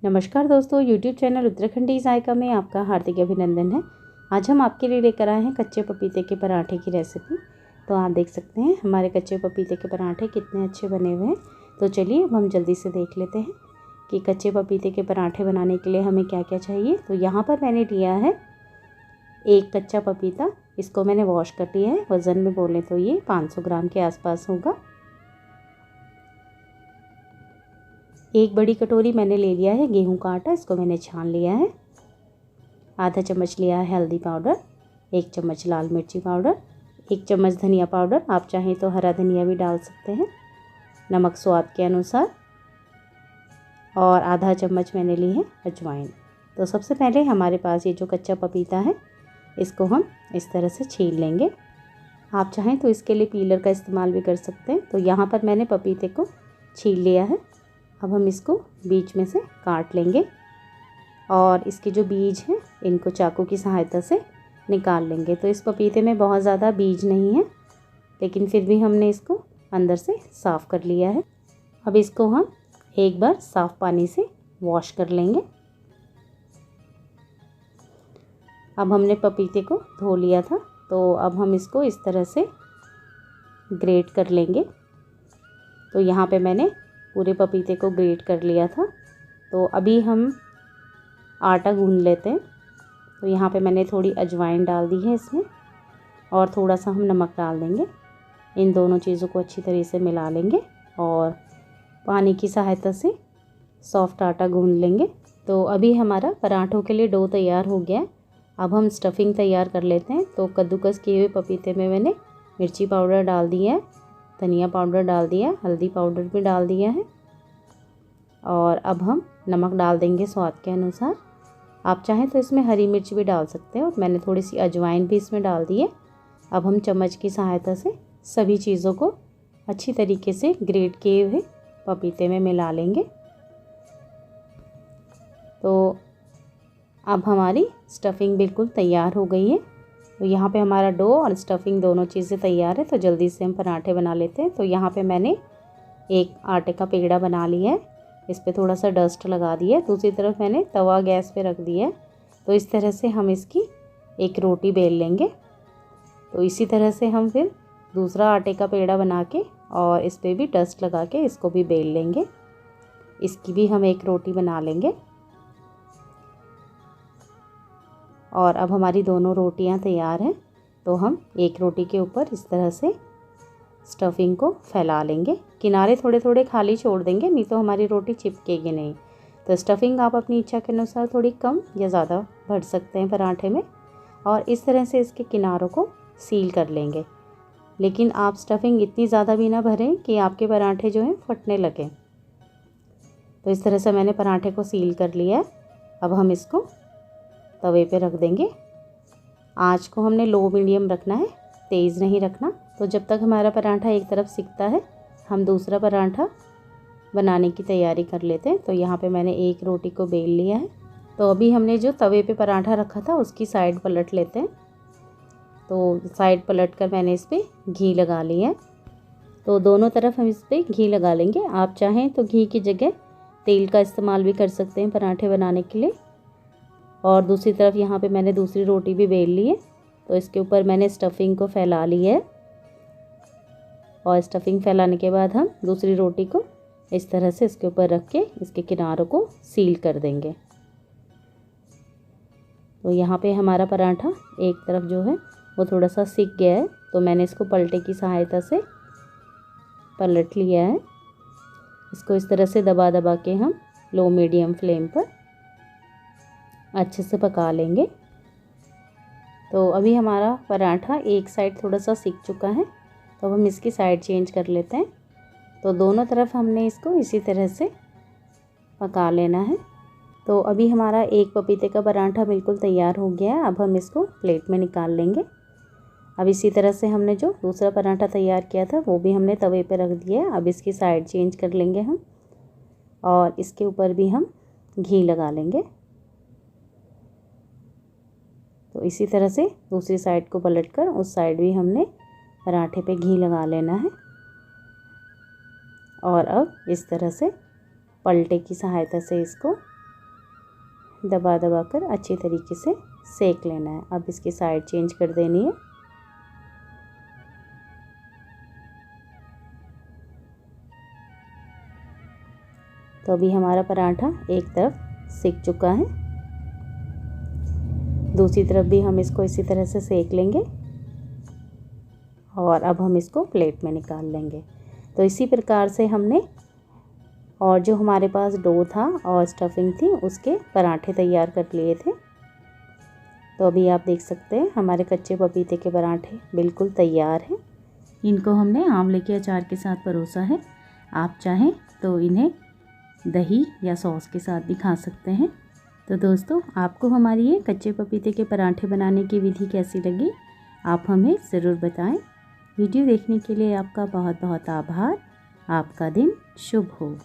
नमस्कार दोस्तों, YouTube channel Uttarakhandi जायका में आपका हार्दिक अभिनंदन है। आज हम आपके लिए लेकर आए हैं कच्चे पपीते के पराठे की रेसिपी। तो आप देख सकते हैं हमारे कच्चे पपीते के पराठे कितने अच्छे बने हुए हैं। तो चलिए अब हम जल्दी से देख लेते हैं कि कच्चे पपीते के पराठे बनाने के लिए हमें क्या क्या चाहिए। तो यहाँ पर मैंने लिया है एक कच्चा पपीता। इसको मैंने वॉश कर लिया है। वज़न में बोलें तो ये 500 ग्राम के आसपास होगा। एक बड़ी कटोरी मैंने ले लिया है गेहूं का आटा। इसको मैंने छान लिया है। आधा चम्मच लिया है हल्दी पाउडर, 1 चम्मच लाल मिर्ची पाउडर, 1 चम्मच धनिया पाउडर, आप चाहें तो हरा धनिया भी डाल सकते हैं, नमक स्वाद के अनुसार, और आधा चम्मच मैंने ली है अजवाइन। तो सबसे पहले हमारे पास ये जो कच्चा पपीता है इसको हम इस तरह से छील लेंगे। आप चाहें तो इसके लिए पीलर का इस्तेमाल भी कर सकते हैं। तो यहाँ पर मैंने पपीते को छील लिया है। अब हम इसको बीच में से काट लेंगे और इसके जो बीज हैं इनको चाकू की सहायता से निकाल लेंगे। तो इस पपीते में बहुत ज़्यादा बीज नहीं है, लेकिन फिर भी हमने इसको अंदर से साफ़ कर लिया है। अब इसको हम एक बार साफ़ पानी से वॉश कर लेंगे। अब हमने पपीते को धो लिया था, तो अब हम इसको इस तरह से ग्रेट कर लेंगे। तो यहाँ पे मैंने पूरे पपीते को ग्रेट कर लिया था। तो अभी हम आटा गूंद लेते हैं। तो यहाँ पे मैंने थोड़ी अजवाइन डाल दी है इसमें, और थोड़ा सा हम नमक डाल देंगे। इन दोनों चीज़ों को अच्छी तरह से मिला लेंगे और पानी की सहायता से सॉफ्ट आटा गूंद लेंगे। तो अभी हमारा पराठों के लिए डो तैयार हो गया है। अब हम स्टफिंग तैयार कर लेते हैं। तो कद्दूकस किए हुए पपीते में मैंने मिर्ची पाउडर डाल दिया है, धनिया पाउडर डाल दिया, हल्दी पाउडर भी डाल दिया है, और अब हम नमक डाल देंगे स्वाद के अनुसार। आप चाहें तो इसमें हरी मिर्च भी डाल सकते हैं, और मैंने थोड़ी सी अजवाइन भी इसमें डाल दी है। अब हम चम्मच की सहायता से सभी चीज़ों को अच्छी तरीके से ग्रेट किए हुए पपीते में मिला लेंगे। तो अब हमारी स्टफिंग बिल्कुल तैयार हो गई है। तो यहाँ पे हमारा डो और स्टफिंग दोनों चीज़ें तैयार है। तो जल्दी से हम पराठे बना लेते हैं। तो यहाँ पे मैंने एक आटे का पेड़ा बना लिया है, इस पे थोड़ा सा डस्ट लगा दिया है। दूसरी तरफ मैंने तवा गैस पे रख दिया है। तो इस तरह से हम इसकी एक रोटी बेल लेंगे। तो इसी तरह से हम फिर दूसरा आटे का पेड़ा बना के और इस पर भी डस्ट लगा के इसको भी बेल लेंगे। इसकी भी हम एक रोटी बना लेंगे। और अब हमारी दोनों रोटियां तैयार हैं। तो हम एक रोटी के ऊपर इस तरह से स्टफिंग को फैला लेंगे। किनारे थोड़े थोड़े खाली छोड़ देंगे, नहीं तो हमारी रोटी चिपकेगी नहीं। तो स्टफिंग आप अपनी इच्छा के अनुसार थोड़ी कम या ज़्यादा भर सकते हैं पराठे में, और इस तरह से इसके किनारों को सील कर लेंगे। लेकिन आप स्टफिंग इतनी ज़्यादा भी ना भरें कि आपके पराठे जो हैं फटने लगें। तो इस तरह से मैंने पराठे को सील कर लिया है। अब हम इसको तवे पे रख देंगे। आँच को हमने लो मीडियम रखना है, तेज़ नहीं रखना। तो जब तक हमारा पराठा एक तरफ सिकता है, हम दूसरा पराठा बनाने की तैयारी कर लेते हैं। तो यहाँ पे मैंने एक रोटी को बेल लिया है। तो अभी हमने जो तवे पे पराठा रखा था उसकी साइड पलट लेते हैं। तो साइड पलट कर मैंने इस पर घी लगा लिया है। तो दोनों तरफ हम इस पर घी लगा लेंगे। आप चाहें तो घी की जगह तेल का इस्तेमाल भी कर सकते हैं पराठे बनाने के लिए। और दूसरी तरफ यहाँ पे मैंने दूसरी रोटी भी बेल ली है। तो इसके ऊपर मैंने स्टफिंग को फैला लिया है, और स्टफिंग फैलाने के बाद हम दूसरी रोटी को इस तरह से इसके ऊपर रख के इसके किनारों को सील कर देंगे। तो यहाँ पे हमारा पराठा एक तरफ जो है वो थोड़ा सा सिक गया है। तो मैंने इसको पलटे की सहायता से पलट लिया है। इसको इस तरह से दबा दबा के हम लो मीडियम फ्लेम पर अच्छे से पका लेंगे। तो अभी हमारा पराठा एक साइड थोड़ा सा सिक चुका है। तो अब हम इसकी साइड चेंज कर लेते हैं। तो दोनों तरफ हमने इसको इसी तरह से पका लेना है। तो अभी हमारा एक पपीते का पराठा बिल्कुल तैयार हो गया है। अब हम इसको प्लेट में निकाल लेंगे। अब इसी तरह से हमने जो दूसरा पराठा तैयार किया था वो भी हमने तवे पे रख दिया है। अब इसकी साइड चेंज कर लेंगे हम, और इसके ऊपर भी हम घी लगा लेंगे। तो इसी तरह से दूसरी साइड को पलटकर उस साइड भी हमने पराठे पे घी लगा लेना है। और अब इस तरह से पलटे की सहायता से इसको दबा दबा कर अच्छी तरीके से सेक लेना है। अब इसकी साइड चेंज कर देनी है। तो अभी हमारा पराठा एक तरफ सिक चुका है, दूसरी तरफ भी हम इसको इसी तरह से सेक लेंगे और अब हम इसको प्लेट में निकाल लेंगे। तो इसी प्रकार से हमने और जो हमारे पास डो था और स्टफिंग थी उसके पराठे तैयार कर लिए थे। तो अभी आप देख सकते हैं हमारे कच्चे पपीते के पराठे बिल्कुल तैयार हैं। इनको हमने आंवले के अचार के साथ परोसा है। आप चाहें तो इन्हें दही या सॉस के साथ भी खा सकते हैं। तो दोस्तों, आपको हमारी ये कच्चे पपीते के पराठे बनाने की विधि कैसी लगी, आप हमें ज़रूर बताएं। वीडियो देखने के लिए आपका बहुत बहुत आभार। आपका दिन शुभ हो।